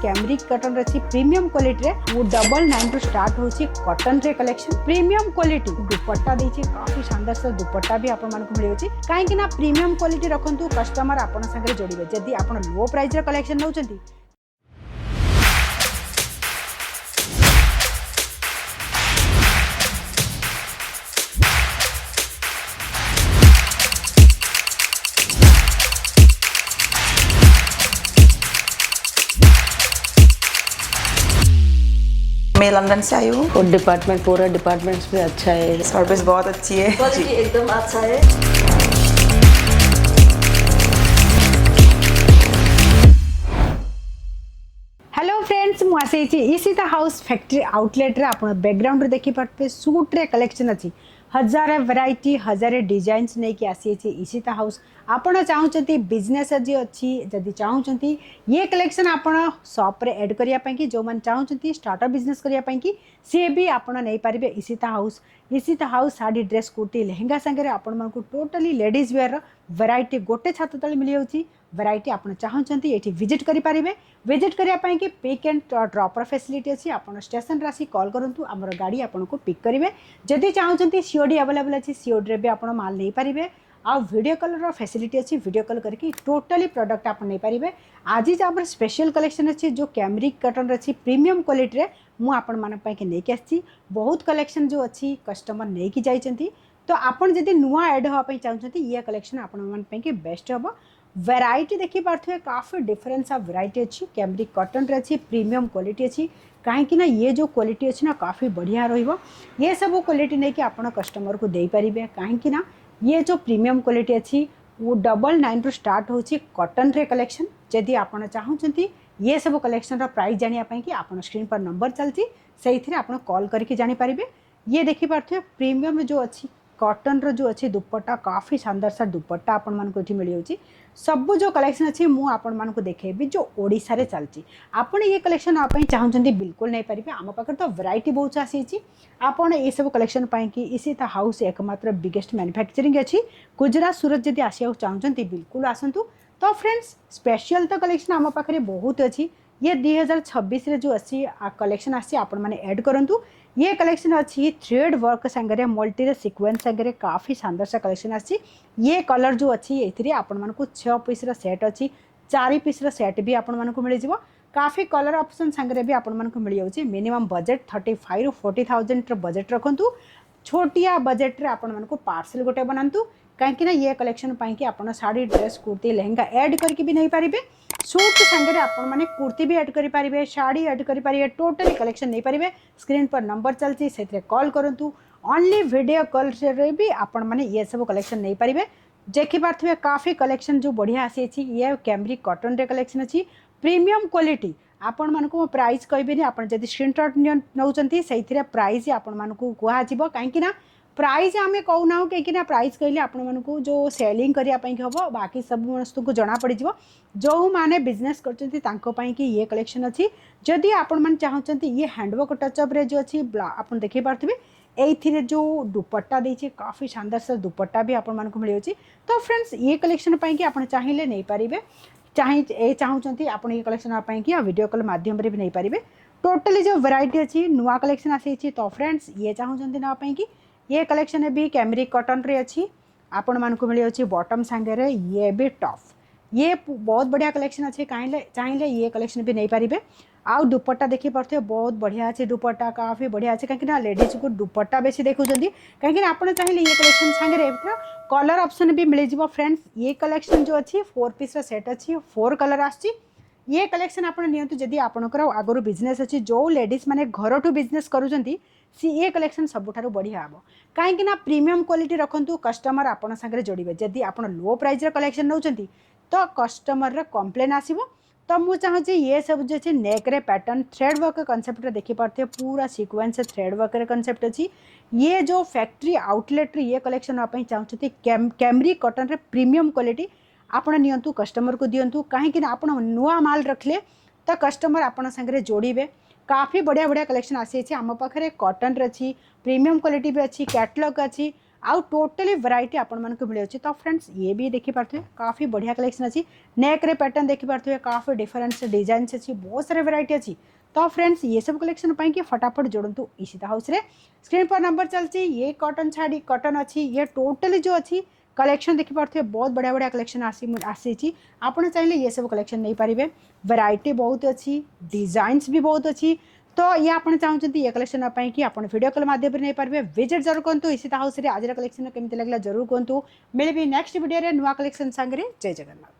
Cambric cotton रही premium quality रे वो 99 रु स्टार्ट होची कॉटन रे कलेक्शन प्रीमियम क्वालिटी दुपट्टा देछि काफी शानदार से दुपट्टा भी आपण मानको मिलियोची काहे कि ना प्रीमियम क्वालिटी रखंतु कस्टमर आपण संगे जोड़िबे जदी आपण लो प्राइस रे कलेक्शन नउचंती। मैं लंदन से आई हूँ और डिपार्टमेंट पूरा डिपार्टमेंट्स भी अच्छा है, सर्विस बहुत अच्छी है क्वालिटी एकदम अच्छा है। हेलो फ्रेंड्स मुझे ईशिता हाउस फैक्ट्री आउटलेट रे आपण बैकग्राउंड रे देखि पारबे सूट रे कलेक्शन अछि हजार वैरायटी हजार डिजाइन्स नहीं कि आसी ईशिता हाउस आपण चाहूँगी बिजनेस जी अच्छी जदि चाहूँगी ये कलेक्शन आपण शॉप रे ऐड करने की जो मैंने चाहूँगी स्टार्टअप बिजनेस करने सी भी आपण नहीं पारे ईशिता हाउस साड़ी ड्रेस कुर्ती लेहेंगा सागर आपण मन को टोटली लेडीज वेयर वैरायटी गोटे छात तले मिल जाऊँगी वैरायटी आप चाहूँगी ये विजिट करेंगे विजिट करने की पिक एंड ड्रॉपर फैसिलिटी अच्छी आप स्टेशन आसी कॉल करूँ आमर गाड़ी आपको पिक करेंगे जदि चाहूँगी सीओडी अवेलेबल अच्छी सीओडी भी आप माल नहीं पारे आ वीडियो कॉल फैसिलिटी अच्छी वीडियो कॉल करके टोटली प्रोडक्ट आप नहीं पारे आज जो स्पेशल कलेक्शन अच्छी जो कैमरिक कॉटन अच्छी प्रीमियम क्वालिटी रे मु आपण मानक नहीं आसी बहुत कलेक्शन जो अच्छी कस्टमर नहीं कि जाइछंती तो आपन जदि नुआ ऐड होगा चाहते ये कलेक्शन आपण बेस्ट हम वैरायटी देखी पार्थे काफ़ी डिफरेंस ऑफ वैरायटी अच्छी कैमरिक कॉटन रे अच्छी प्रीमियम क्वालिटी अच्छी कहीं ना ये जो क्वालिटी अच्छी ना काफ़ी बढ़िया रहिबो ये सब क्वालिटी नहीं कि आपण कस्टमर को दे पारिबे कहीं ना ये जो प्रीमियम क्वालिटी अच्छी वो 99 रु स्टार्ट होची कॉटन रे कलेक्शन जदि आपण चाहूँगी ये सब कलेक्शन प्राइस जानापी कि आप स्क्रीन पर नंबर चलती से आप कॉल करके जानीपारे ये देखी पार्थे प्रीमियम जो अच्छी कॉटन रो जो अच्छी दुपट्टा काफ़ी शानदार सा दुपट्टा आपण मानको एठी मिल जाउची सब जो कलेक्शन अच्छी मु आपण मानको देखेबी जो ओडिसा रे चलची आपण ये कलेक्शन आपन चाहउचंदी बिल्कुल नहीं पारिबे आम पाखर तो वैरायटी बहुत आसी आपण ये सब कलेक्शन पाई कि ईशिता हाउस एकमात्र बिगेस्ट मैन्युफैक्चरिंग अच्छी गुजरात सूरत जदि आसिया चाहउचंदी बिल्कुल आसंतु तो फ्रेंड्स स्पेशल तो कलेक्शन आम पाखरे बहुत अच्छी ये 2026 रे जो अच्छी कलेक्शन आसी आपण माने ऐड करंतु ये कलेक्शन अच्छी थ्रेड वर्क सांगे मल्टी रे सीक्वेंस सांगे काफ़ी शानदार सा कलेक्शन आसी ये कलर जो अच्छी ये आपण मन को 6 पीस सेट अच्छी 4 पीस सेट भी आपण मन को मिल जाव काफ़ी कलर ऑप्शन सांगे भी आपण मन को मिल जाऊँगी मिनिमम बजेट 35 ରୁ 40,000 बजेट रखु छोटिया बजेट रे आपण मन को पार्सल गोटे बनातु कहीं ये कलेक्शन पाई कि आप साड़ी ड्रेस कुर्ती लेहेंगा ऐड करके भी नहीं पारे सूट सांगे आपण मैंने कुर्ती भी ऐड करें शाड़ी ऐड करें टोटली कलेक्शन नहीं पारे स्क्रीन पर नंबर चलती से कॉल करूँ ओनली वीडियो कॉल से भी आपण मैंने ये सब कलेक्शन नहीं पारे देखी पारे काफ़ी कलेक्शन जो बढ़िया आसी ये कैमरिक कॉटन रे कलेक्शन अच्छी प्रीमियम क्वालिटी आपण मानक प्राइस कहबेनि आपण जदि स्क्रीनशॉट नौचंती से प्राइस आपण मानक कहजिवो कहीं ना प्राइस आम कहूना कहीं प्राइस कहले आपण मानक जो सेलिंग करने हम बाकी सब समस्त को जना पड़ जो मैंने बिजनेस कर ये कलेक्शन अच्छी जदि आपण मैंने चाहते ये हैंडवर्क टचअप रे जो अच्छी आप देखी पारे ये जो दुपट्टा देछि काफ़ी शानदार से दुपट्टा भी आपण मानक मिल जाऊँगी तो फ्रेंड्स ये कलेक्शन पाई आप चाहिए नहीं पारे चाहूँगी आप ये कलेक्शन पाई वीडियो कॉल माध्यम भी नहीं पारे टोटली जो वैरायटी अच्छी नुआ कलेक्शन आसी तो फ्रेंड्स ये चाहूँगी नापाई कि ये कलेक्शन भी कैमरिक कॉटन रे अच्छी आपण मानक मिल जाऊँगी बॉटम सांगे ये भी टॉप ये बहुत बढ़िया कलेक्शन अच्छे चाहिए ये कलेक्शन भी नहीं पारे आउ दुपट्टा देखी पारे बहुत बढ़िया अच्छे दुपट्टा काफ़ी बढ़िया अच्छे कहीं लेडीज को दुपट्टा बेसी देखुं कहीं आप चाहिए ये कलेक्शन सांगे कलर ऑप्शन भी मिल जाव फ्रेंड्स ये कलेक्शन जो अच्छी 4 पीस सेट अच्छी 4 कलर आसी ये कलेक्शन आप नियंतु जदि आपणकर आगु बिजनेस अच्छी जो लेडीज माने घर ठू बिजनेस करूँ ये कलेक्शन सबुठ बढ़िया हम कहीं प्रीमियम क्वालिटी रखु कस्टमर आपण सागर जोड़े जदि आप लो प्राइस कलेक्शन नौकरी तो कस्टमर कंप्लेन आसो तो मुझे चाहूँगी ये सब जो अच्छे नेक रे पैटर्न थ्रेड वर्क कॉन्सेप्ट देखी पारे पूरा सीक्वेंस थ्रेड वर्क कॉन्सेप्ट अच्छी ये जो फैक्ट्री आउटलेट रे ये कलेक्शन नापी चाहूँगी कैमरिक कॉटन रे प्रीमियम क्वालिटी आपण नियंतु कस्टमर को दिंतु कहीं आप नुआ माल रखले तो कस्टमर आपण सागर जोड़े काफ़ी बढ़िया बढ़िया कलेक्शन आसी आम पाखे कॉटन अच्छी प्रीमियम क्वालिटी भी अच्छी कैटलॉग अच्छी आउ टोटली वैरायटी आपण मानक मिले अछि। तो फ्रेंड्स ये भी देखि पारथुए काफी बढ़िया कलेक्शन अछि। नेक रे पैटर्न देखि पारथुए काफी डिफरेंट डिजाइन्स अछि, बहुत सारे वैरायटी अछि। तो फ्रेंड्स ये सब कलेक्शन पाई कि फटाफट जोड़ंतु इशिता हाउस रे। स्क्रीन पर नंबर चलची, ये कॉटन छाड़ी कॉटन अच्छी, ये टोटली जो अच्छी कलेक्शन देखि पारथुए बहुत बढ़िया बढ़िया कलेक्शन आसी आपण चाहिए ये सब कलेक्शन नहीं पारिबे। वैरायटी बहुत अच्छी, डिजाइन्स भी बहुत अच्छी। तो ये आप चाहते ये कलेक्शन नापाई कि आप वीडियो कॉल माध्यम नहीं पारे, विजिट जरूर करूँ इशिता हाउस रे। आज कलेक्शन केमती लगला जरूर कहतु। मिलबी नेक्स्ट वीडियो रे नुआ कलेक्शन संगे। जय जगन्नाथ।